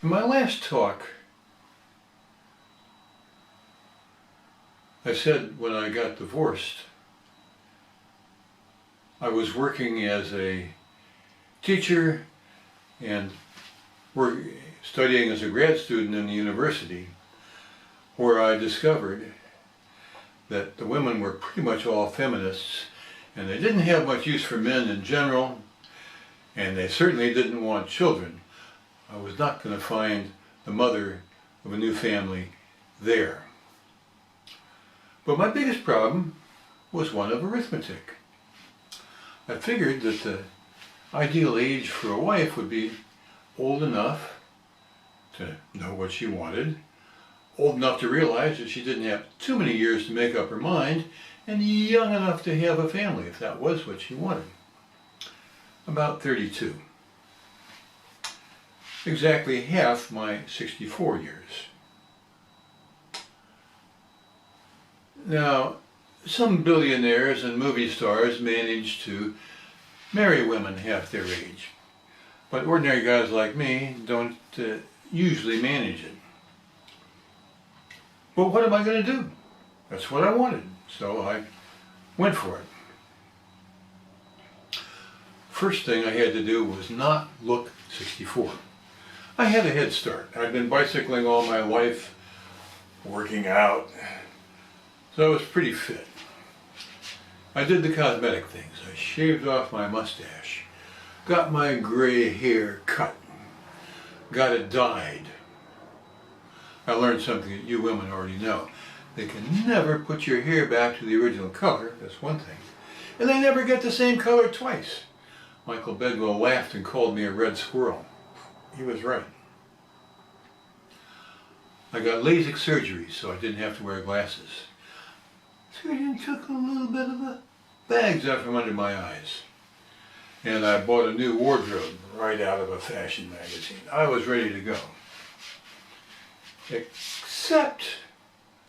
In my last talk, I said when I got divorced, I was working as a teacher and studying as a grad student in the university, where I discovered that the women were pretty much all feminists, and they didn't have much use for men in general, and they certainly didn't want children. I was not going to find the mother of a new family there. But my biggest problem was one of arithmetic. I figured that the ideal age for a wife would be old enough to know what she wanted, old enough to realize that she didn't have too many years to make up her mind, and young enough to have a family if that was what she wanted. About 32. Exactly half my 64 years. Now, some billionaires and movie stars manage to marry women half their age, but ordinary guys like me don't usually manage it. But what am I going to do? That's what I wanted, so I went for it. First thing I had to do was not look 64. I had a head start. I'd been bicycling all my life, working out, so I was pretty fit. I did the cosmetic things. I shaved off my mustache, got my gray hair cut, got it dyed. I learned something that you women already know. They can never put your hair back to the original color, that's one thing. And they never get the same color twice. Michael Bedwell laughed and called me a red squirrel. He was right. I got LASIK surgery, so I didn't have to wear glasses. Surgeon took a little bit of the bags out from under my eyes. And I bought a new wardrobe right out of a fashion magazine. I was ready to go. Except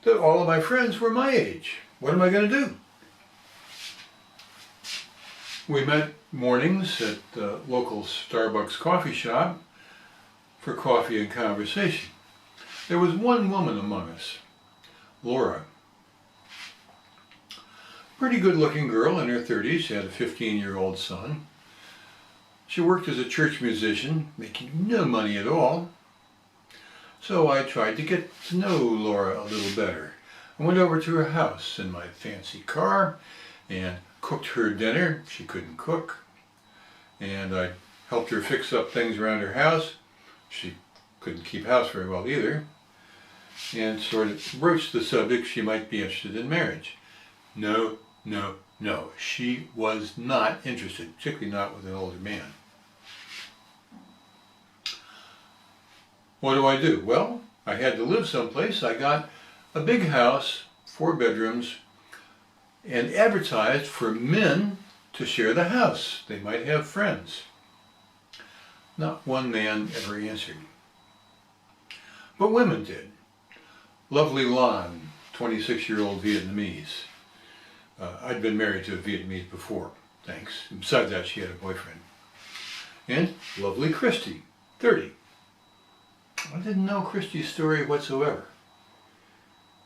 that all of my friends were my age. What am I going to do? We met mornings at the local Starbucks coffee shop for coffee and conversation. There was one woman among us, Laura. Pretty good-looking girl in her 30s. She had a 15-year-old son. She worked as a church musician, making no money at all. So I tried to get to know Laura a little better. I went over to her house in my fancy car and cooked her dinner. She couldn't cook. And I helped her fix up things around her house. She couldn't keep house very well either. And sort of broached the subject she might be interested in marriage. No. She was not interested, particularly not with an older man. What do? Well, I had to live someplace. I got a big house, 4 bedrooms, and advertised for men to share the house. They might have friends. Not one man ever answered. But women did. Lovely Lan, 26-year-old Vietnamese. I'd been married to a Vietnamese before, thanks. Besides that, she had a boyfriend. And lovely Christy, 30. I didn't know Christy's story whatsoever.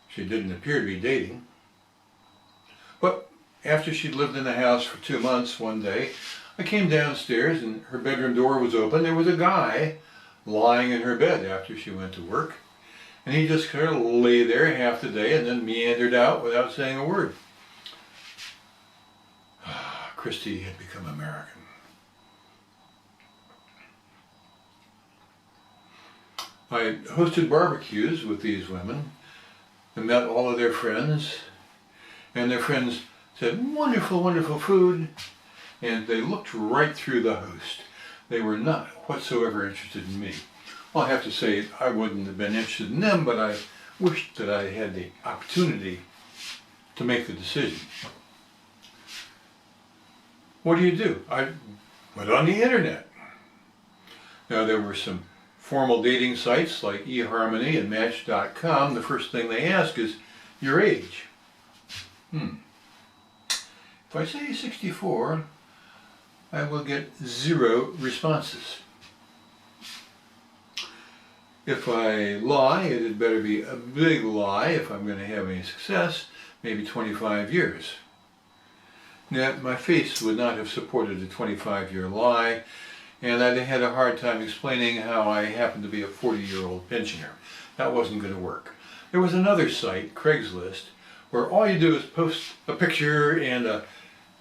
She didn't appear to be dating. But after she'd lived in the house for 2 months, one day, I came downstairs and her bedroom door was open. There was a guy lying in her bed after she went to work. And he just kind of lay there half the day and then meandered out without saying a word. Christy had become American. I hosted barbecues with these women and met all of their friends. And their friends said, wonderful, wonderful food. And they looked right through the host. They were not whatsoever interested in me. Well, I have to say, I wouldn't have been interested in them, but I wished that I had the opportunity to make the decision. What do? I went on the internet. Now, there were some formal dating sites like eHarmony and Match.com. The first thing they ask is your age. If I say 64, I will get 0 responses. If I lie, it had better be a big lie if I'm going to have any success, maybe 25 years. Now, my face would not have supported a 25-year lie, and I'd had a hard time explaining how I happened to be a 40-year-old pensioner. That wasn't going to work. There was another site, Craigslist, where all you do is post a picture and a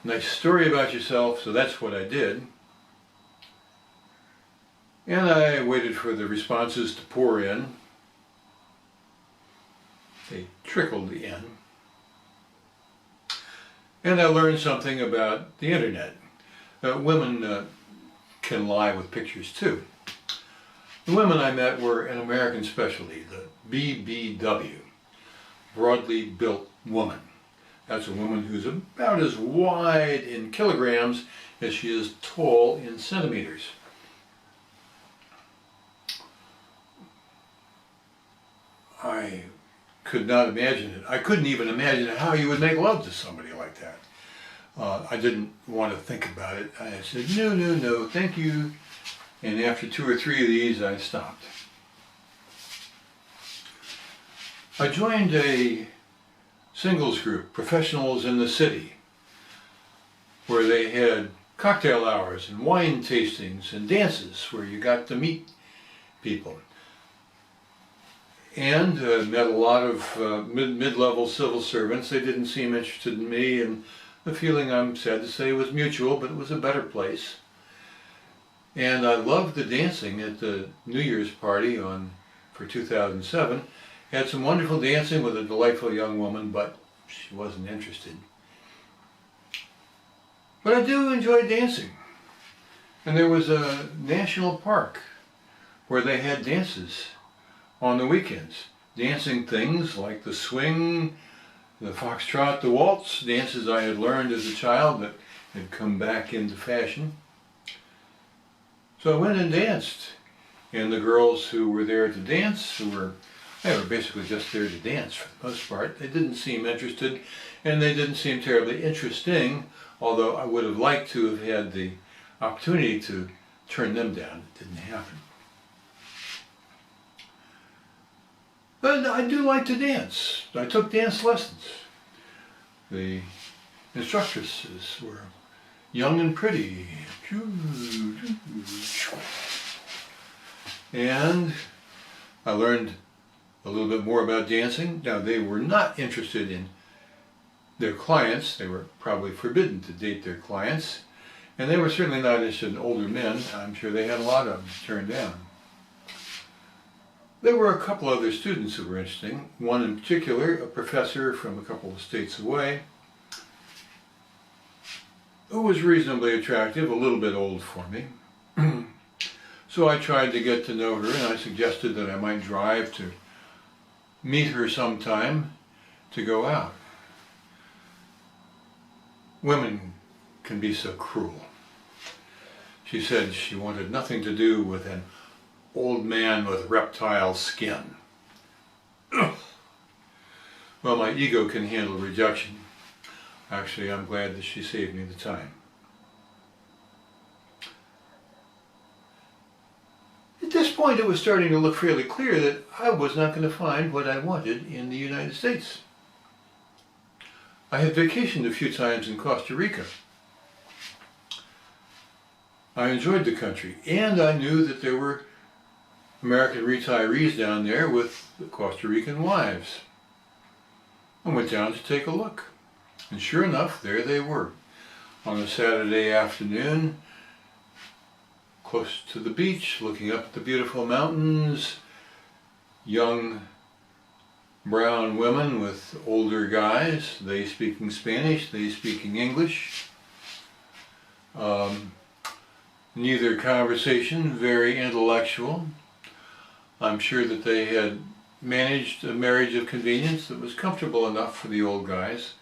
nice story about yourself, so that's what I did. And I waited for the responses to pour in. They trickled in. And I learned something about the internet. Women can lie with pictures too. The women I met were an American specialty, the BBW, broadly built woman. That's a woman who's about as wide in kilograms as she is tall in centimeters. I could not imagine it. I couldn't even imagine how you would make love to somebody like that. I didn't want to think about it. I said, no, no, no, thank you. And after 2 or 3 of these, I stopped. I joined a singles group, Professionals in the City, where they had cocktail hours and wine tastings and dances where you got to meet people. And met a lot of mid-level civil servants. They didn't seem interested in me, and the feeling, I'm sad to say, was mutual, but it was a better place. And I loved the dancing at the New Year's party for 2007. Had some wonderful dancing with a delightful young woman, but she wasn't interested. But I do enjoy dancing. And there was a national park where they had dances on the weekends. Dancing things like the swing, the foxtrot, the waltz, dances I had learned as a child that had come back into fashion. So I went and danced. And the girls who were there to dance, they were basically just there to dance for the most part. They didn't seem interested, and they didn't seem terribly interesting, although I would have liked to have had the opportunity to turn them down. It didn't happen. But I do like to dance. I took dance lessons. The instructresses were young and pretty. And I learned a little bit more about dancing. Now, they were not interested in their clients. They were probably forbidden to date their clients. And they were certainly not interested in older men. I'm sure they had a lot of them turned down. There were a couple other students who were interesting. One in particular, a professor from a couple of states away, who was reasonably attractive, a little bit old for me. So I tried to get to know her, and I suggested that I might drive to meet her sometime to go out. Women can be so cruel. She said she wanted nothing to do with an old man with reptile skin. Ugh. Well, my ego can handle rejection. Actually, I'm glad that she saved me the time. At this point, it was starting to look fairly clear that I was not going to find what I wanted in the United States. I had vacationed a few times in Costa Rica. I enjoyed the country, and I knew that there were American retirees down there with Costa Rican wives. I went down to take a look, and sure enough, there they were, on a Saturday afternoon, close to the beach, looking up at the beautiful mountains, young brown women with older guys, they speaking Spanish, they speaking English. Neither conversation very intellectual. I'm sure that they had managed a marriage of convenience that was comfortable enough for the old guys.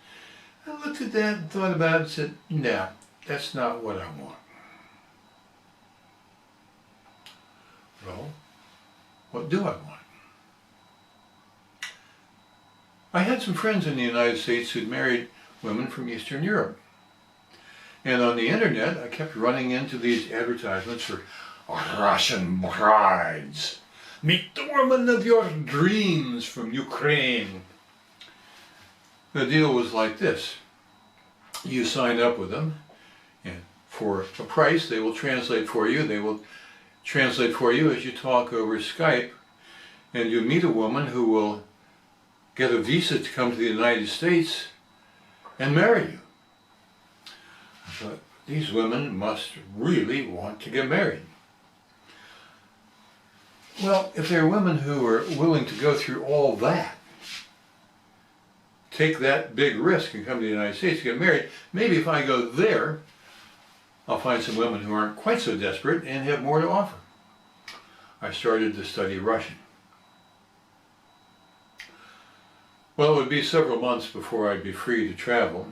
I looked at that and thought about it and said, nah, that's not what I want. Well, what do I want? I had some friends in the United States who'd married women from Eastern Europe. And on the internet, I kept running into these advertisements for Russian brides. Meet the woman of your dreams from Ukraine. The deal was like this. You sign up with them, and for a price they will translate for you. They will translate for you as you talk over Skype, and you meet a woman who will get a visa to come to the United States and marry you. I thought, these women must really want to get married. Well, if there are women who are willing to go through all that, take that big risk and come to the United States to get married, maybe if I go there, I'll find some women who aren't quite so desperate and have more to offer. I started to study Russian. Well, it would be several months before I'd be free to travel.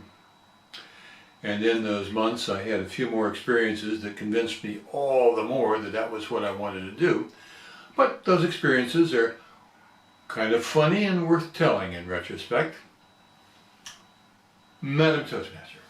And in those months I had a few more experiences that convinced me all the more that that was what I wanted to do. But those experiences are kind of funny and worth telling in retrospect. Madam Toastmaster.